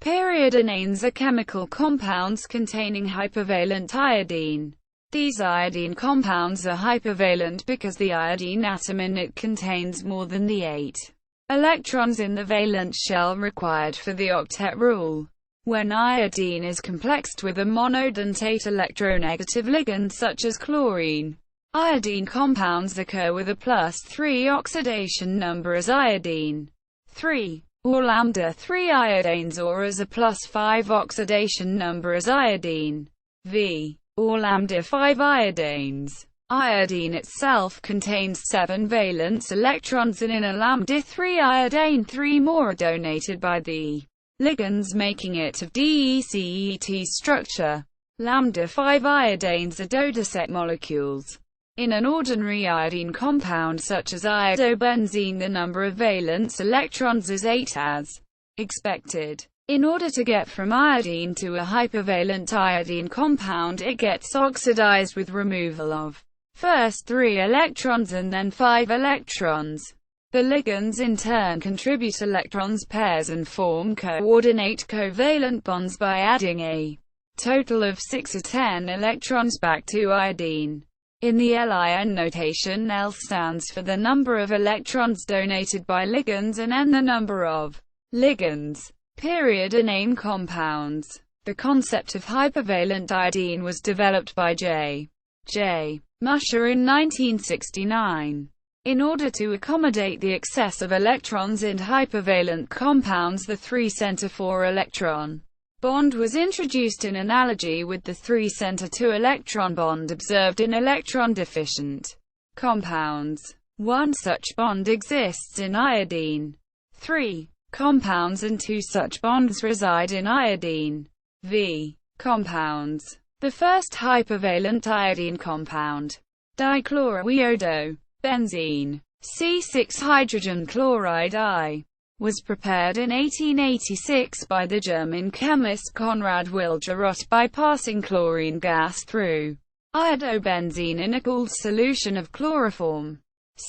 Periodinanes are chemical compounds containing hypervalent iodine. These iodine compounds are hypervalent because the iodine atom in it contains more than the 8 electrons in the valence shell required for the octet rule. When iodine is complexed with a monodentate electronegative ligand such as chlorine, iodine compounds occur with a +3 oxidation number as iodine 3, or lambda-3 iodanes, or as a +5 oxidation number as iodine V, or lambda-5 iodanes. Iodine itself contains 7 valence electrons, and in a lambda-3 iodane 3 more are donated by the ligands, making it of DECET structure. Lambda-5 iodanes are dodecet molecules. In an ordinary iodine compound such as iodobenzene, the number of valence electrons is 8 as expected. In order to get from iodine to a hypervalent iodine compound, it gets oxidized with removal of first 3 electrons and then 5 electrons. The ligands in turn contribute electrons pairs and form coordinate covalent bonds by adding a total of 6 or 10 electrons back to iodine. In the LIN notation, L stands for the number of electrons donated by ligands and N the number of ligands. Periodinane compounds. The concept of hypervalent iodine was developed by J. Musher in 1969. In order to accommodate the excess of electrons in hypervalent compounds, the 3 center 4 electron bond was introduced in analogy with the 3 center 2 electron bond observed in electron-deficient compounds. One such bond exists in iodine 3 compounds, and 2 such bonds reside in iodine V compounds. The first hypervalent iodine compound, dichloroiodobenzene, C6 hydrogen chloride I, was prepared in 1886 by the German chemist Konrad Wilgeroth by passing chlorine gas through iodobenzene in a cooled solution of chloroform.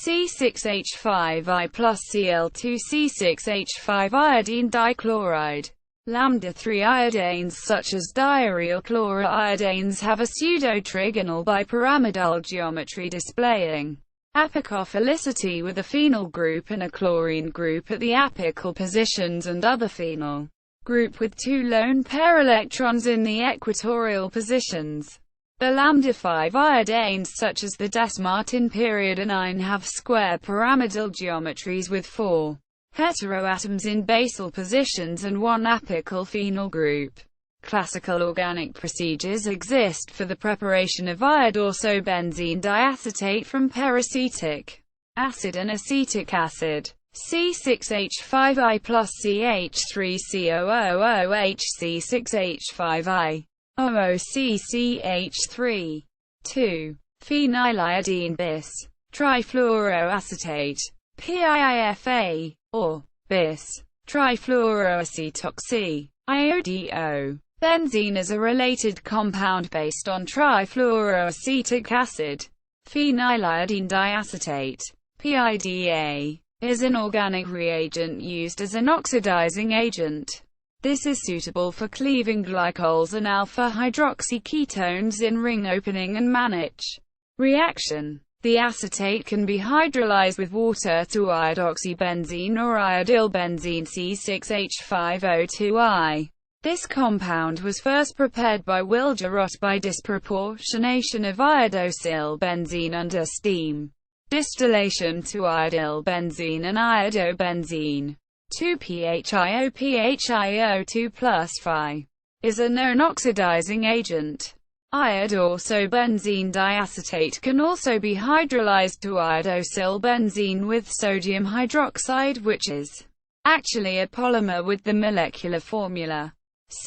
C6H5I plus Cl2C6H5 iodine dichloride. Lambda-3 iodanes such as diaryl chloroiodanes have a pseudo-trigonal bipyramidal geometry displaying apicophilicity with a phenyl group and a chlorine group at the apical positions and other phenyl group with 2 lone pair electrons in the equatorial positions. The lambda-5 iodanes such as the desmartin periodinane have square pyramidal geometries with 4 heteroatoms in basal positions and 1 apical phenyl group. Classical organic procedures exist for the preparation of iodorsobenzene diacetate from peracetic acid and acetic acid. C6H5I plus CH3COOOH C6H5I OOCCH3 2. Phenyliodine bis trifluoroacetate PIIFA, or bis trifluoroacetoxy IODO. Benzene is a related compound based on trifluoroacetic acid. Phenyliodine diacetate PIDA is an organic reagent used as an oxidizing agent. This is suitable for cleaving glycols and alpha-hydroxyketones in ring opening and Mannich reaction. The acetate can be hydrolyzed with water to iodoxybenzene or iodylbenzene C6H5O2I. This compound was first prepared by Wilgeroth by disproportionation of iodosylbenzene under steam distillation to iodylbenzene and iodobenzene. 2-PHIO-PHIO2 plus Phi is a known oxidizing agent. Iodorsobenzene diacetate can also be hydrolyzed to iodosylbenzene with sodium hydroxide, which is actually a polymer with the molecular formula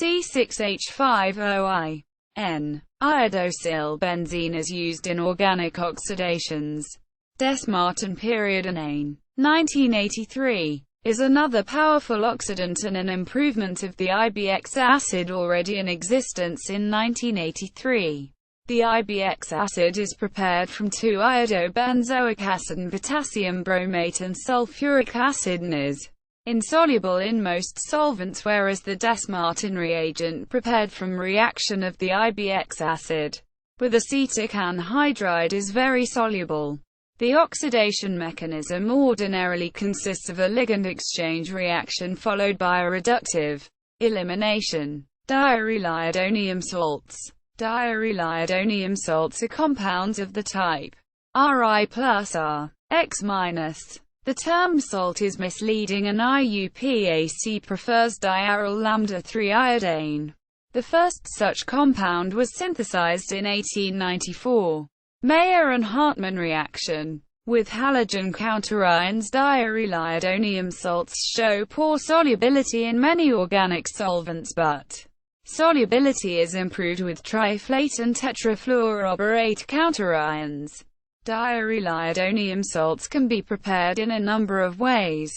C6H5OI. N. Iodosylbenzene is used in organic oxidations. Desmartin periodinane, 1983, is another powerful oxidant and an improvement of the IBX acid already in existence in 1983. The IBX acid is prepared from 2-iodobenzoic acid and potassium bromate and sulfuric acid and is insoluble in most solvents, whereas the Des-Martin reagent prepared from reaction of the IBX acid with acetic anhydride is very soluble. The oxidation mechanism ordinarily consists of a ligand-exchange reaction followed by a reductive elimination. Diaryliadonium salts. Diaryliadonium salts are compounds of the type Ri plus R, X minus. The term salt is misleading, and IUPAC prefers diaryl lambda-3 iodane. The first such compound was synthesized in 1894. Mayer and Hartmann reaction. With halogen counterions, diaryliadonium salts show poor solubility in many organic solvents, but solubility is improved with triflate and tetrafluoroborate counterions. Diaryliadonium salts can be prepared in a number of ways.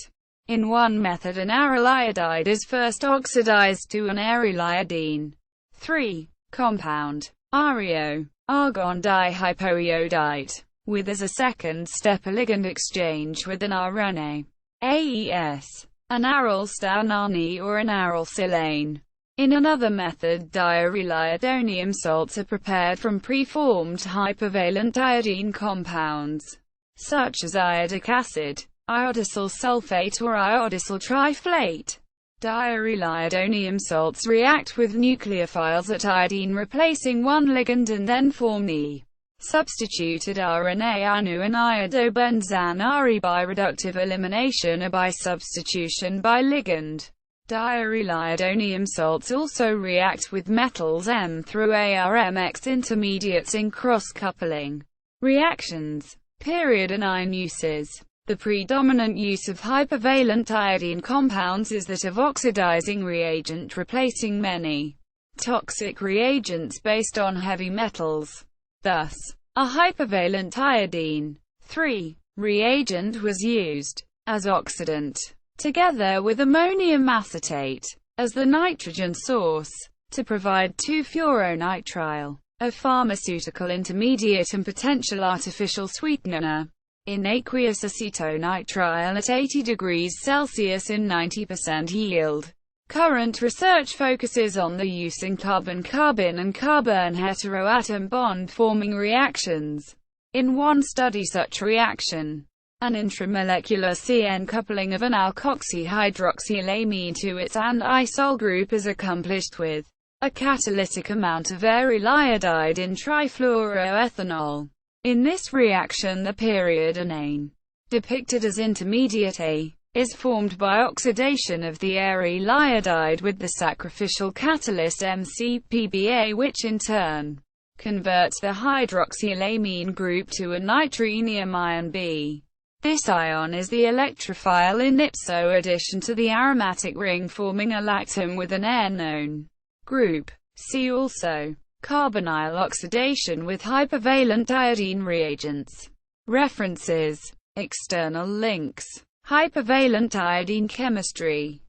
In one method, an aryl iodide is first oxidized to an aryliadine 3 compound, ARIO, argon dihypoiodite, with as a second step a ligand exchange with an RNA, AES, an aryl stannane or an aryl silane. In another method, diaryliadonium salts are prepared from preformed hypervalent iodine compounds, such as iodic acid, iodosyl sulfate or iodosyl triflate. Diaryliadonium salts react with nucleophiles at iodine, replacing one ligand, and then form the substituted RNA anu and iodobenzane by reductive elimination or by substitution by ligand. Diaryliadonium salts also react with metals M through ARMX intermediates in cross-coupling reactions. Periodinane uses. The predominant use of hypervalent iodine compounds is that of oxidizing reagent, replacing many toxic reagents based on heavy metals. Thus, a hypervalent iodine 3 reagent was used as oxidant, together with ammonium acetate, as the nitrogen source, to provide 2-fluoronitrile, a pharmaceutical intermediate and potential artificial sweetener. In aqueous acetonitrile at 80 degrees Celsius in 90% yield. Current research focuses on the use in carbon-carbon and carbon heteroatom bond-forming reactions. In one study, such reaction, an intramolecular CN coupling of an alkoxyhydroxylamine to its and-isol group is accomplished with a catalytic amount of aryl iodide in trifluoroethanol. In this reaction, the periodinane, depicted as intermediate A, is formed by oxidation of the aryl iodide with the sacrificial catalyst MCPBA, which in turn converts the hydroxylamine group to a nitrenium ion B. This ion is the electrophile in ipso addition to the aromatic ring, forming a lactam with an N-one group. See also carbonyl oxidation with hypervalent iodine reagents. References. External links. Hypervalent iodine chemistry.